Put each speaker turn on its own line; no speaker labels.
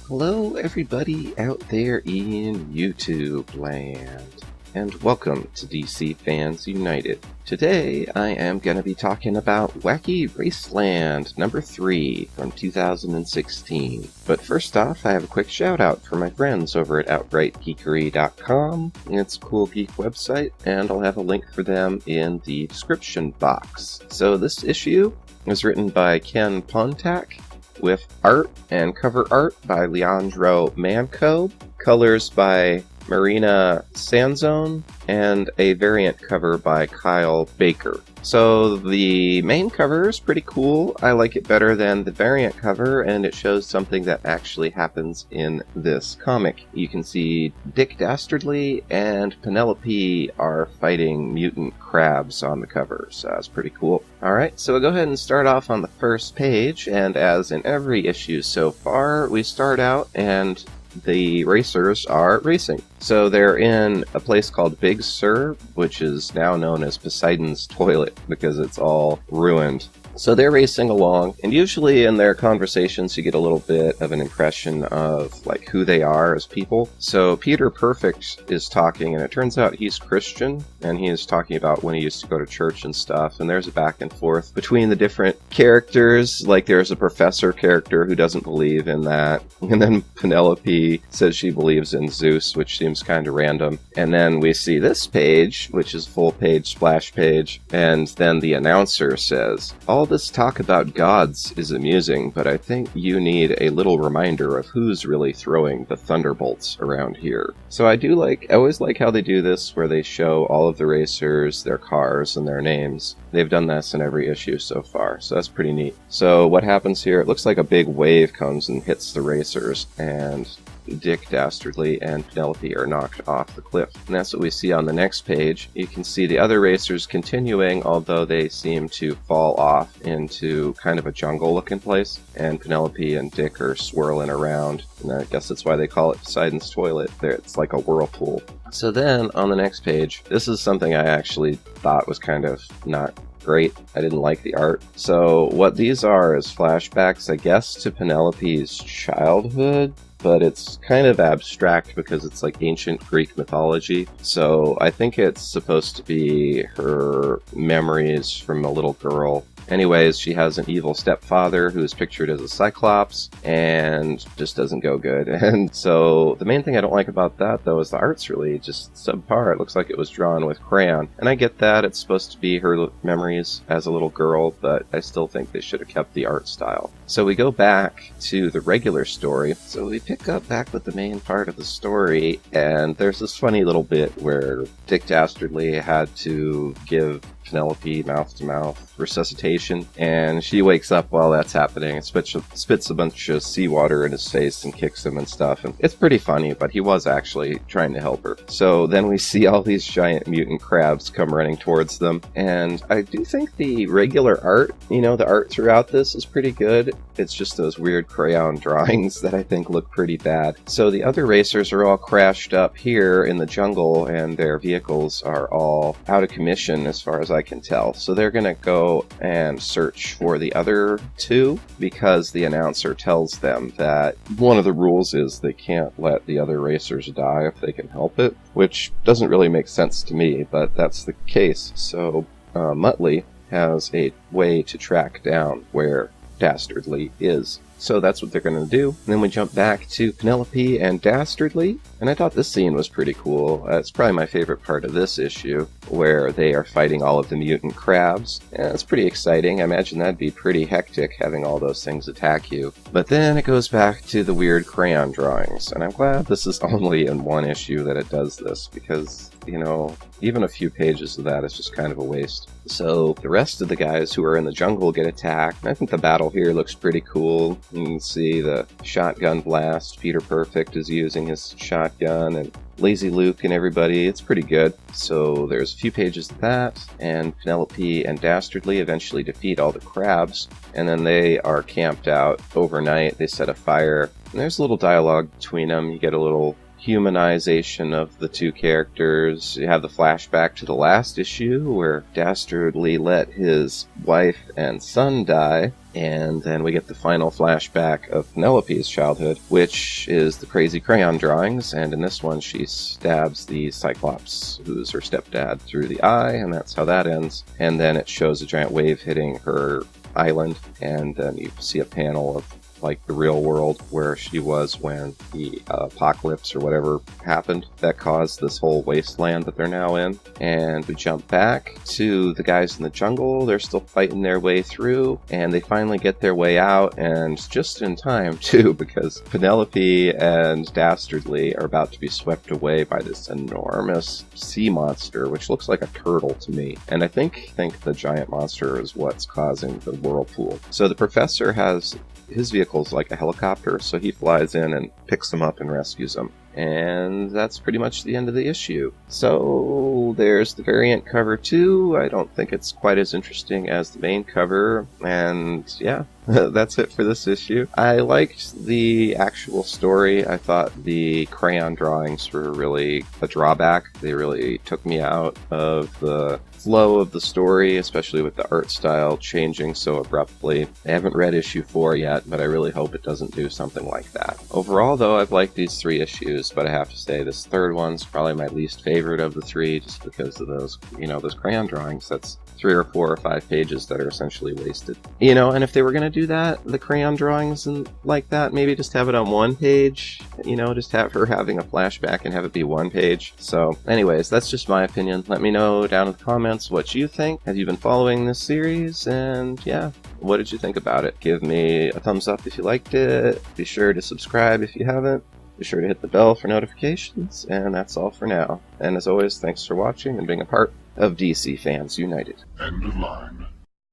Hello everybody out there in YouTube land, and welcome to DC Fans United. Today I am going to be talking about Wacky Raceland number 3 from 2016. But first off, I have a quick shout out for my friends over at OutrightGeekery.com. It's a cool geek website, and I'll have a link for them in the description box. So this issue was written by Ken Pontak, with art and cover art by Leandro Manco, colors by Marina Sanzone, and a variant cover by Kyle Baker. So the main cover is pretty cool. I like it better than the variant cover, and it shows something that actually happens in this comic. You can see Dick Dastardly and Penelope are fighting mutant crabs on the cover, so that's pretty cool. Alright, so we'll go ahead and start off on the first page, and as in every issue so far, we start out and the racers are racing. So they're in a place called Big Sur, which is now known as Poseidon's Toilet because it's all ruined. So they're racing along, and usually in their conversations you get a little bit of an impression of like who they are as people. So Peter Perfect is talking, and it turns out he's Christian, and he is talking about when he used to go to church and stuff, and there's a back and forth between the different characters. Like there's a professor character who doesn't believe in that, and then Penelope says she believes in Zeus, which seems kind of random. And then we see this page, which is full page splash page, and then the announcer says, "All this talk about gods is amusing, but I think you need a little reminder of who's really throwing the thunderbolts around here." So I always like how they do this, where they show all of the racers, their cars, and their names. They've done this in every issue so far, so that's pretty neat. So what happens here, it looks like a big wave comes and hits the racers, and Dick Dastardly and Penelope are knocked off the cliff. And that's what we see on the next page. You can see the other racers continuing, although they seem to fall off into kind of a jungle-looking place. And Penelope and Dick are swirling around. And I guess that's why they call it Poseidon's Toilet. It's like a whirlpool. So then, on the next page, this is something I actually thought was kind of not great. I didn't like the art. So what these are is flashbacks, I guess, to Penelope's childhood, but it's kind of abstract because it's like ancient Greek mythology. So I think it's supposed to be her memories from a little girl. Anyways, she has an evil stepfather who is pictured as a cyclops and just doesn't go good. And so the main thing I don't like about that, though, is the art's really just subpar. It looks like it was drawn with crayon. And I get that it's supposed to be her memories as a little girl, but I still think they should have kept the art style. So we go back to the regular story. So we pick up back with the main part of the story, and there's this funny little bit where Dick Dastardly had to give Penelope mouth-to-mouth resuscitation, and she wakes up while that's happening and spits a bunch of seawater in his face and kicks him and stuff, and it's pretty funny, but he was actually trying to help her. So then we see all these giant mutant crabs come running towards them, and I do think the regular art, the art throughout this is pretty good. It's just those weird crayon drawings that I think look pretty bad. So the other racers are all crashed up here in the jungle, and their vehicles are all out of commission as far as I can tell. So they're gonna go and search for the other two, because the announcer tells them that one of the rules is they can't let the other racers die if they can help it, which doesn't really make sense to me, but that's the case. So Muttley has a way to track down where Dastardly is. So that's what they're going to do. And then we jump back to Penelope and Dastardly, and I thought this scene was pretty cool. It's probably my favorite part of this issue, where they are fighting all of the mutant crabs. And it's pretty exciting. I imagine that'd be pretty hectic, having all those things attack you. But then it goes back to the weird crayon drawings, and I'm glad this is only in one issue that it does this, because, even a few pages of that is just kind of a waste. So the rest of the guys who are in the jungle get attacked, and I think the battle here looks pretty cool. You can see the shotgun blast. Peter Perfect is using his shotgun, and Lazy Luke and everybody. It's pretty good. So there's a few pages of that, and Penelope and Dastardly eventually defeat all the crabs, and then they are camped out overnight. They set a fire, and there's a little dialogue between them. You get a little humanization of the two characters. You have the flashback to the last issue where Dastardly let his wife and son die, and then we get the final flashback of Penelope's childhood, which is the crazy crayon drawings, and in this one she stabs the Cyclops, who's her stepdad, through the eye, and that's how that ends. And then it shows a giant wave hitting her island, and then you see a panel of like the real world where she was when the apocalypse or whatever happened that caused this whole wasteland that they're now in. And we jump back to the guys in the jungle. They're still fighting their way through, and they finally get their way out, and just in time too, because Penelope and Dastardly are about to be swept away by this enormous sea monster, which looks like a turtle to me. And I think the giant monster is what's causing the whirlpool. So the professor has his vehicle's like a helicopter, so he flies in and picks them up and rescues them. And that's pretty much the end of the issue. So there's the variant cover too. I don't think it's quite as interesting as the main cover. And yeah, that's it for this issue. I liked the actual story. I thought the crayon drawings were really a drawback. They really took me out of the flow of the story, especially with the art style changing so abruptly. I haven't read issue 4 yet, but I really hope it doesn't do something like that. Overall, though, I've liked these 3 issues, but I have to say this third one's probably my least favorite of the 3, just because of those, those crayon drawings. That's 3 or 4 or 5 pages that are essentially wasted. And if they were going to do that, the crayon drawings and like that, maybe just have it on 1 page, just have her having a flashback and have it be 1 page. So anyways, that's just my opinion. Let me know down in the comments what you think. Have you been following this series? And yeah, what did you think about it? Give me a thumbs up if you liked it. Be sure to subscribe if you haven't. Be sure to hit the bell for notifications. And that's all for now. And as always, thanks for watching and being a part of DC Fans United.
End of line.